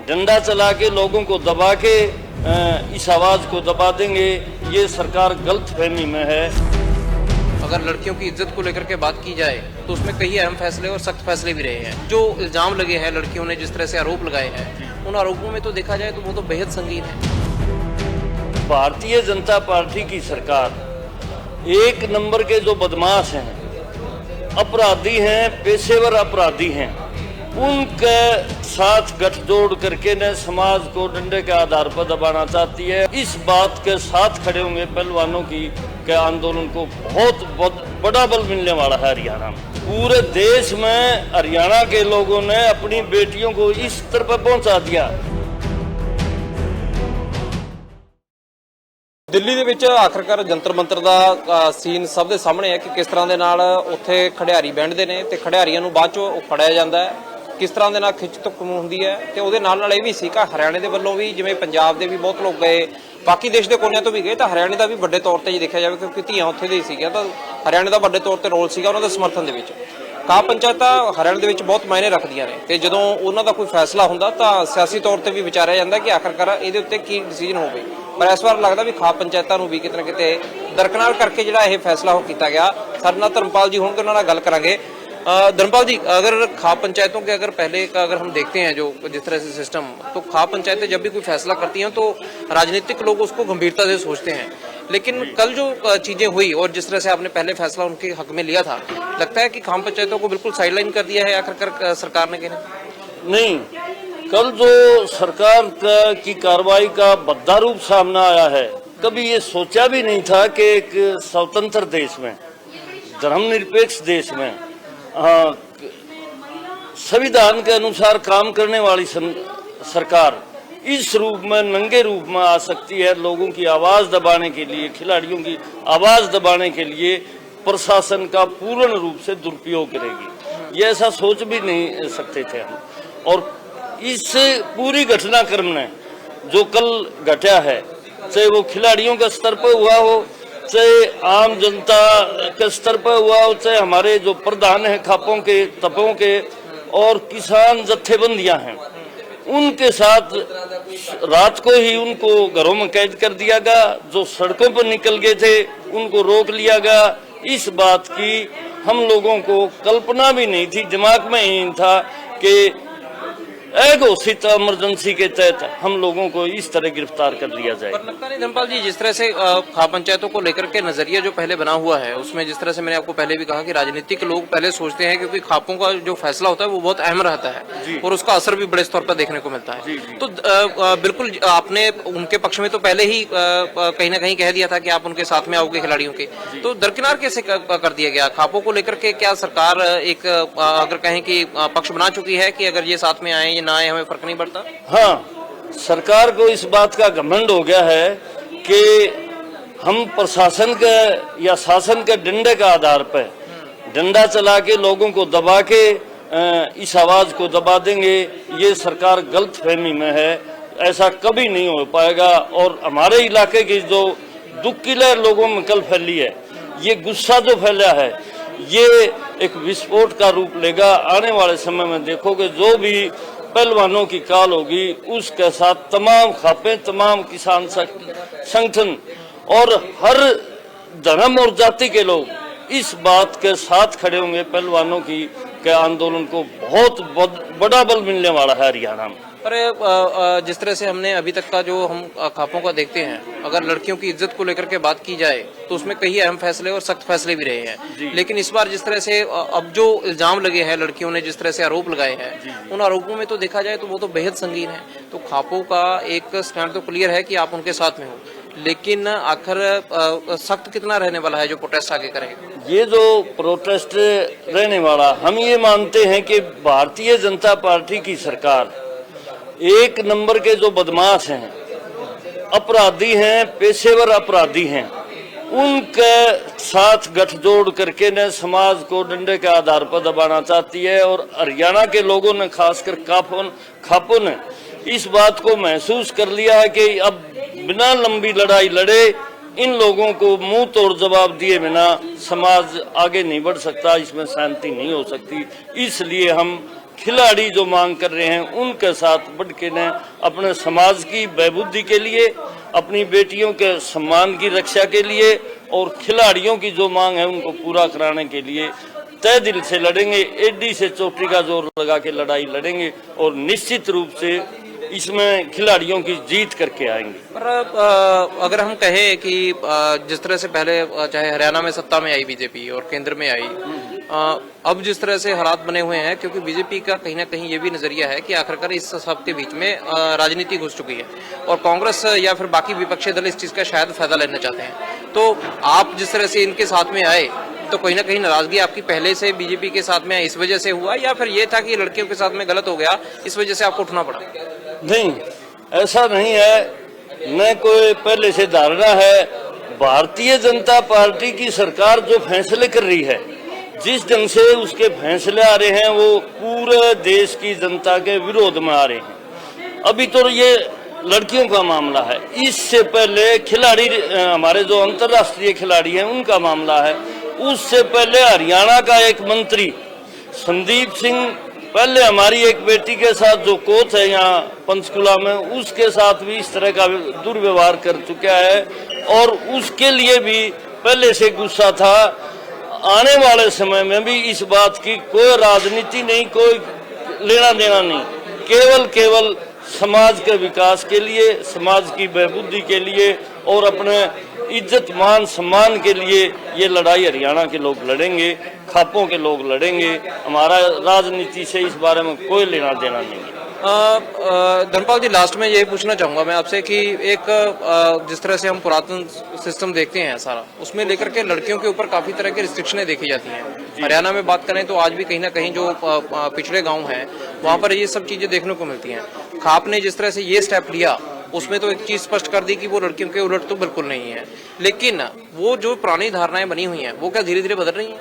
डंडा चला के लोगों को दबा के इस आवाज को दबा देंगे, ये सरकार गलत फहमी में है। अगर लड़कियों की इज्जत को लेकर के बात की जाए तो उसमें कई अहम फैसले और सख्त फैसले भी रहे हैं। जो इल्जाम लगे हैं, लड़कियों ने जिस तरह से आरोप लगाए हैं, उन आरोपों में तो देखा जाए तो वो तो बेहद संगीन है। भारतीय जनता पार्टी की सरकार एक नंबर के जो बदमाश हैं, अपराधी हैं, पेशेवर अपराधी हैं, उनके साथ गठजोड़ करके न समाज को डंडे के आधार पर दबाना चाहती है। इस बात के साथ खड़े होंगे पहलवानों की के आंदोलन को बहुत बड़ा बल मिलने वाला है। हरियाणा में, पूरे देश में हरियाणा के लोगों ने अपनी बेटियों को इस स्तर पर पहुंचा दिया। ਦਿੱਲੀ ਦੇ ਵਿੱਚ ਆਖਰਕਾਰ ਜੰਤਰ ਮੰਤਰ ਦਾ ਸੀਨ ਸਭ ਦੇ ਸਾਹਮਣੇ ਹੈ ਕਿ ਕਿਸ ਤਰ੍ਹਾਂ ਦੇ ਨਾਲ ਉੱਥੇ ਖਿਡਾਰੀ ਬੈਠਦੇ ਨੇ ਤੇ ਖਿਡਾਰੀਆਂ ਨੂੰ ਬਾਅਦ ਚੋਂ ਫੜਿਆ ਜਾਂਦਾ ਹੈ, ਕਿਸ ਤਰ੍ਹਾਂ ਦੇ ਨਾਲ ਖਿੱਚ ਧੁੱਕਮ ਹੁੰਦੀ ਹੈ। ਤੇ ਉਹਦੇ ਨਾਲ ਇਹ ਵੀ ਸੀ ਕਿ ਹਰਿਆਣੇ ਦੇ ਵੱਲੋਂ ਵੀ, ਜਿਵੇਂ ਪੰਜਾਬ ਦੇ ਵੀ ਬਹੁਤ ਲੋਕ ਗਏ, ਬਾਕੀ ਦੇਸ਼ ਦੇ ਕੋਨਿਆਂ ਤੋਂ ਵੀ ਗਏ, ਤਾਂ ਹਰਿਆਣੇ ਦਾ ਵੀ ਵੱਡੇ ਤੌਰ ਤੇ ਜੇ ਦੇਖਿਆ ਜਾਵੇ, ਕਿਉਂਕਿ ਧੀਆਂ ਉੱਥੇ ਦੇ ਸੀਗੀਆਂ, ਤਾਂ ਹਰਿਆਣੇ ਦਾ ਵੱਡੇ ਤੌਰ ਤੇ ਰੋਲ ਸੀਗਾ ਉਹਨਾਂ ਦੇ ਸਮਰਥਨ ਦੇ ਵਿੱਚ। ਖਾਪ ਪੰਚਾਇਤਾਂ ਹਰਿਆਣੇ ਦੇ ਵਿੱਚ ਬਹੁਤ ਮਾਇਨੇ ਰੱਖਦੀਆਂ ਨੇ ਤੇ ਜਦੋਂ ਉਹਨਾਂ ਦਾ ਕੋਈ ਫੈਸਲਾ ਹੁੰਦਾ ਤਾਂ ਸਿਆਸੀ ਤੌਰ ਤੇ ਵੀ ਵਿਚਾਰਿਆ ਜਾਂਦਾ ਕਿ ਆਖਰਕਾਰ ਇਹਦੇ ਉੱਤੇ ਕੀ ਡਿਸੀਜਨ ਹੋਵੇ। ਪਰ ਇਸ ਵਾਰ ਲੱਗਦਾ ਵੀ ਖਾਪ ਪੰਚਾਇਤਾਂ ਨੂੰ ਵੀ ਕਿਤੇ ਨਾ ਕਿਤੇ ਦਰਕਨਾਰ ਕਰਕੇ ਜਿਹੜਾ ਇਹ ਫੈਸਲਾ ਉਹ ਕੀਤਾ ਗਿਆ। ਸਾਡੇ ਨਾਲ धर्मपाल जी होंगे, ਉਹਨਾਂ ਨਾਲ ਗੱਲ ਕਰਾਂਗੇ। धर्मपाल जी, अगर खाप पंचायतों के अगर पहले का अगर हम देखते हैं जो जिस तरह से सिस्टम, तो खाप पंचायतें जब भी कोई फैसला करती हैं तो राजनीतिक लोग उसको गंभीरता से सोचते हैं, लेकिन कल जो चीजें हुई और जिस तरह से आपने पहले फैसला उनके हक में लिया था, लगता है कि खाप पंचायतों को बिल्कुल साइडलाइन कर दिया है आखिरकार सरकार ने? कहने नहीं, कल जो सरकार की कार्रवाई का भद्दा रूप सामने आया है, कभी ये सोचा भी नहीं था कि एक स्वतंत्र देश में, धर्मनिरपेक्ष देश में, संविधान के अनुसार काम करने वाली सरकार इस रूप में, नंगे रूप में आ सकती है। लोगों की आवाज दबाने के लिए, खिलाड़ियों की आवाज दबाने के लिए प्रशासन का पूर्ण रूप से दुरुपयोग करेगी, ये ऐसा सोच भी नहीं सकते थे हम। और इस पूरी घटनाक्रम ने जो कल घटा है, चाहे वो खिलाड़ियों के स्तर पर हुआ हो, चाहे आम जनता के स्तर पर हुआ हो, चाहे हमारे जो प्रधान हैं खापों के, तपों के और किसान जत्थेबंदियां हैं, उनके साथ रात को ही उनको घरों में कैद कर दिया गया। जो सड़कों पर निकल गए थे उनको रोक लिया गया। इस बात की हम लोगों को कल्पना भी नहीं थी, दिमाग में ही था कि अघोषित इमरजेंसी के तहत हम लोगों को इस तरह गिरफ्तार कर लिया जाए। पर लगता नहीं धर्मपाल जी, जिस तरह से खाप पंचायतों को लेकर के नजरिया जो पहले बना हुआ है, उसमें जिस तरह से मैंने आपको पहले भी कहा कि राजनीतिक लोग पहले सोचते हैं, क्योंकि खापों का जो फैसला होता है वो बहुत अहम रहता है और उसका असर भी बड़े स्तर पर देखने को मिलता है। तो बिल्कुल आपने उनके पक्ष में तो पहले ही कहीं ना कहीं कह दिया था कि आप उनके साथ में आओगे खिलाड़ियों के, तो दरकिनार कैसे कर दिया गया खापों को लेकर के? क्या सरकार एक अगर कहें कि पक्ष बना चुकी है कि अगर ये साथ में आए ना आए हमें फर्क नहीं पड़ता? हाँ, सरकार को इस बात का घमंड हो गया है कि हम प्रशासन के या शासन के डंडे का आधार पर डंडा चला के लोगों को दबा के इस आवाज को दबा देंगे, ये सरकार गलत फहमी में है। ऐसा कभी नहीं हो पाएगा। और हमारे इलाके की जो दुख की लहर लोगों में कल फैली है, ये गुस्सा जो फैला है, ये एक विस्फोट का रूप लेगा। आने वाले समय में देखोगे जो भी पहलवानों की काल होगी, उसके साथ तमाम खापे, तमाम किसान संगठन और हर धर्म और जाति के लोग इस बात के साथ खड़े होंगे। पहलवानों की के आंदोलन को बहुत बड़ा बल मिलने वाला है हरियाणा में। पर जिस तरह से हमने अभी तक का जो हम खापों का देखते हैं, अगर लड़कियों की इज्जत को लेकर के बात की जाए तो उसमें कई अहम फैसले और सख्त फैसले भी रहे हैं, लेकिन इस बार जिस तरह से अब जो इल्जाम लगे हैं, लड़कियों ने जिस तरह से आरोप लगाए हैं, उन आरोपों में तो देखा जाए तो वो तो बेहद संगीन है। तो खापों का एक स्टैंड तो क्लियर है कि आप उनके साथ में हो, लेकिन आखिर सख्त कितना रहने वाला है जो प्रोटेस्ट आगे करेगा? ये जो प्रोटेस्ट रहने वाला, हम ये मानते हैं कि भारतीय जनता पार्टी की सरकार एक नंबर के जो बदमाश हैं, अपराधी हैं, पेशेवर अपराधी हैं, उनके साथ गठजोड़ करके न समाज को डंडे के आधार पर दबाना चाहती है। और हरियाणा के लोगों ने, खासकर खापों ने इस बात को महसूस कर लिया है कि अब बिना लंबी लड़ाई लड़े इन लोगों को मुंह तोड़ जवाब दिए बिना समाज आगे नहीं बढ़ सकता, इसमें शांति नहीं हो सकती। इसलिए हम खिलाड़ी जो मांग कर रहे हैं उनके साथ बढ़ के न अपने समाज की बहबूदी के लिए, अपनी बेटियों के सम्मान की रक्षा के लिए और खिलाड़ियों की जो मांग है उनको पूरा कराने के लिए तय दिल से लड़ेंगे। एडी से चोटी का जोर लगा के लड़ाई लड़ेंगे और निश्चित रूप से इसमें खिलाड़ियों की जीत करके आएंगे। पर अगर हम कहें कि जिस तरह से पहले चाहे हरियाणा में सत्ता में आई बीजेपी और केंद्र में आई, अब जिस तरह से हालात बने हुए हैं, क्योंकि बीजेपी का कहीं ना कहीं ये भी नजरिया है कि आखिरकार इस सब के बीच में राजनीति घुस चुकी है और कांग्रेस या फिर बाकी विपक्षी दल इस चीज का शायद फायदा लेना चाहते हैं। तो आप जिस तरह से इनके साथ में आए तो कहीं ना कहीं नाराजगी आपकी पहले से बीजेपी के साथ में इस वजह से हुआ, या फिर ये था कि लड़कियों के साथ में गलत हो गया इस वजह से आपको उठना पड़ा? नहीं, ऐसा नहीं है, न कोई पहले से धारणा है। भारतीय जनता पार्टी की सरकार जो फैसले कर रही है, जिस ढंग से उसके फैसले आ रहे हैं वो पूरे देश की जनता के विरोध में आ रहे हैं। अभी तो ये लड़कियों का मामला है, इससे पहले खिलाड़ी हमारे जो अंतर्राष्ट्रीय खिलाड़ी हैं उनका मामला है। उससे पहले हरियाणा का एक मंत्री संदीप सिंह, पहले हमारी एक बेटी के साथ जो कोच है यहाँ पंचकुला में, उसके साथ भी इस तरह का दुर्व्यवहार कर चुका है और उसके लिए भी पहले से गुस्सा था। आने वाले समय में भी इस बात की कोई राजनीति नहीं, कोई लेना देना नहीं, केवल समाज के विकास के लिए, समाज की बहबूदी के लिए और अपने इज्जत मान सम्मान के लिए ये लड़ाई हरियाणा के लोग लड़ेंगे, खापों के लोग लड़ेंगे। हमारा राजनीति से इस बारे में कोई लेना देना नहीं है। धर्मपाल जी, लास्ट में यही पूछना चाहूंगा मैं आपसे कि एक जिस तरह से हम पुरातन सिस्टम देखते हैं सारा, उसमें लेकर के लड़कियों के ऊपर काफी तरह की रिस्ट्रिक्शनें देखी जाती हैं। हरियाणा में बात करें तो आज भी कहीं ना कहीं जो पिछड़े गांव हैं वहां पर ये सब चीजें देखने को मिलती हैं। खाप ने जिस तरह से ये स्टेप लिया उसमें तो एक चीज स्पष्ट कर दी कि वो लड़कियों के उलट तो बिल्कुल नहीं है, लेकिन वो जो पुरानी धारणाएं बनी हुई हैं वो क्या धीरे धीरे बदल रही हैं?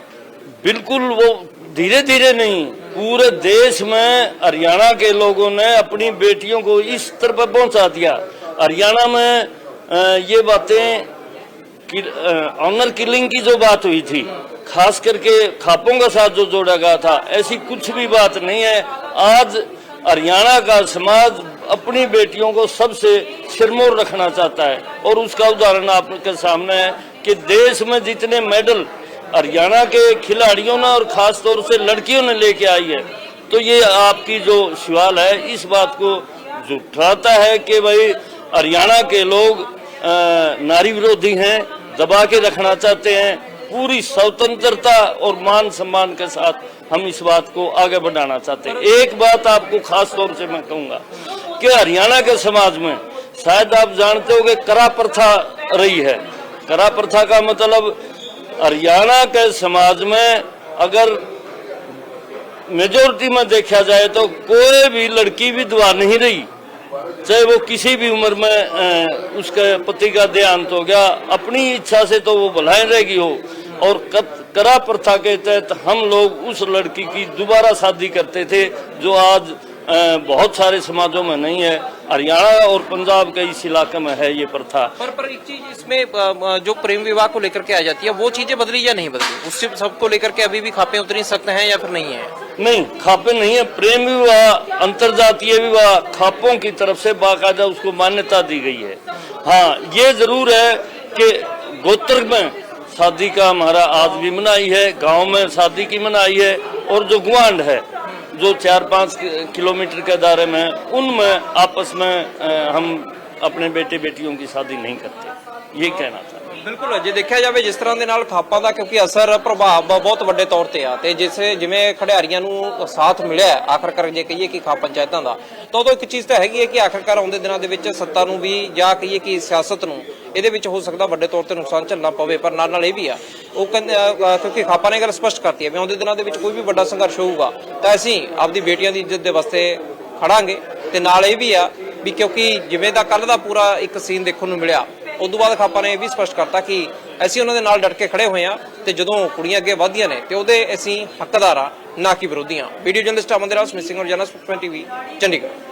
बिल्कुल, वो धीरे धीरे नहीं, पूरे देश में हरियाणा के लोगों ने अपनी बेटियों को इस स्तर पर पहुंचा दिया। हरियाणा में ये बातें ऑनर किलिंग की जो बात हुई थी, खास करके खापों के साथ जो जोड़ा गया था, ऐसी कुछ भी बात नहीं है। आज हरियाणा का समाज अपनी बेटियों को सबसे सिरमौर रखना चाहता है और उसका उदाहरण आपके सामने है कि देश में जितने मेडल हरियाणा के खिलाड़ियों ने और खास तौर से लड़कियों ने लेके आई है, तो ये आपकी जो सवाल है इस बात को जुटाता है कि भाई हरियाणा के लोग नारी विरोधी हैं, दबा के रखना चाहते हैं। पूरी स्वतंत्रता और मान सम्मान के साथ हम इस बात को आगे बढ़ाना चाहते हैं। एक बात आपको खास तौर से मैं कहूंगा कि हरियाणा के समाज में शायद आप जानते हो कि करा प्रथा रही है। करा प्रथा का मतलब हरियाणा के समाज में अगर मेजोरिटी में देखा जाए तो कोई भी लड़की विधवा नहीं रही, चाहे वो किसी भी उम्र में उसके पति का देहांत हो गया, अपनी इच्छा से तो वो भलाई रहेगी हो। और करा प्रथा के तहत हम लोग उस लड़की की दोबारा शादी करते थे, जो आज बहुत सारे समाजों में नहीं है। हरियाणा और पंजाब के इस इलाके में है ये प्रथा। पर एक चीज इसमें जो प्रेम विवाह को लेकर के आ जाती है, वो चीजें बदली या नहीं बदली? उससे सबको लेकर के अभी भी खापे उतनी सख्त हैं या फिर नहीं है? नहीं, खापे नहीं है। प्रेम विवाह, अंतरजातीय विवाह खापों की तरफ से बाकायदा उसको मान्यता दी गई है। हाँ, ये जरूर है कि गोत्र में शादी का हमारा आज भी मनाही है, गांव में शादी की मनाही है, और जो गुआंढ है जो 4-5 किलोमीटर के दायरे में, उनमें आपस में हम अपने बेटे बेटियों की शादी नहीं करते, ये कहना था। ਬਿਲਕੁਲ, ਜੇ ਦੇਖਿਆ ਜਾਵੇ ਜਿਸ ਤਰ੍ਹਾਂ ਦੇ ਨਾਲ ਖਾਪਾਂ ਦਾ ਕਿਉਂਕਿ ਅਸਰ ਪ੍ਰਭਾਵ ਬਹੁਤ ਵੱਡੇ ਤੌਰ ਤੇ ਆ, ਤੇ ਜਿਵੇਂ ਖਿਡਾਰੀਆਂ ਨੂੰ ਸਾਥ ਮਿਲਿਆ ਆਖਰਕਾਰ, ਜੇ ਕਹੀਏ ਕਿ ਖਾਪ ਪੰਚਾਇਤਾਂ ਦਾ, ਤਾਂ ਉਦੋਂ ਇੱਕ ਚੀਜ਼ ਤਾਂ ਹੈਗੀ ਹੈ ਕਿ ਆਖਰਕਾਰ ਆਉਂਦੇ ਦਿਨਾਂ ਦੇ ਵਿੱਚ ਸੱਤਾ ਨੂੰ ਵੀ ਜਾਂ ਕਹੀਏ ਕਿ ਸਿਆਸਤ ਨੂੰ ਇਹਦੇ ਵਿੱਚ ਹੋ ਸਕਦਾ ਵੱਡੇ ਤੌਰ ਤੇ ਨੁਕਸਾਨ ਝੱਲਣਾ ਪਵੇ। ਪਰ ਨਾਲ ਇਹ ਵੀ ਆ, ਉਹ ਕਹਿੰਦੇ ਕਿਉਂਕਿ ਖਾਪਾਂ ਨੇ ਗੱਲ ਸਪਸ਼ਟ ਕਰਤੀ ਹੈ ਵੀ ਆਉਂਦੇ ਦਿਨਾਂ ਦੇ ਵਿੱਚ ਕੋਈ ਵੀ ਵੱਡਾ ਸੰਘਰਸ਼ ਹੋਊਗਾ ਤਾਂ ਅਸੀਂ ਆਪਦੀ ਬੇਟੀਆਂ ਦੀ ਇੱਜ਼ਤ ਦੇ ਵਾਸਤੇ ਖੜਾਂਗੇ। ਤੇ ਨਾਲ ਇਹ ਵੀ ਆ ਵੀ ਕਿਉਂਕਿ ਜਿਵੇਂ ਦਾ ਕੱਲ ਦਾ ਪੂਰਾ ਇੱਕ ਸੀਨ ਦੇਖਣ ਨੂੰ ਮਿਲਿਆ, ਉਦੋਂ ਬਾਅਦ ਖਾਪਾ ਨੇ ਇਹ ਵੀ ਸਪਸ਼ਟ ਕਰਤਾ ਕਿ ਅਸੀਂ ਉਹਨਾਂ ਦੇ ਨਾਲ ਡਟ ਕੇ ਖੜੇ ਹੋਏ ਆ, ਤੇ ਜਦੋਂ ਕੁੜੀਆਂ ਅੱਗੇ ਵਧਦੀਆਂ ਨੇ ਤੇ ਉਹਦੇ ਅਸੀਂ ਹੱਕਦਾਰ ਆ, ਨਾ ਕਿ ਵਿਰੋਧੀਆਂ। ਵੀਡੀਓ ਜਰਨਲਿਸਟ ਅਮਨ ਦੇ ਨਾਲ ਸਮਿਸਿੰਗ ਔਰ ਜਨਰਲ ਸਪੋਕਸਮੈਨ ਟੀਵੀ, ਚੰਡੀਗੜ੍ਹ।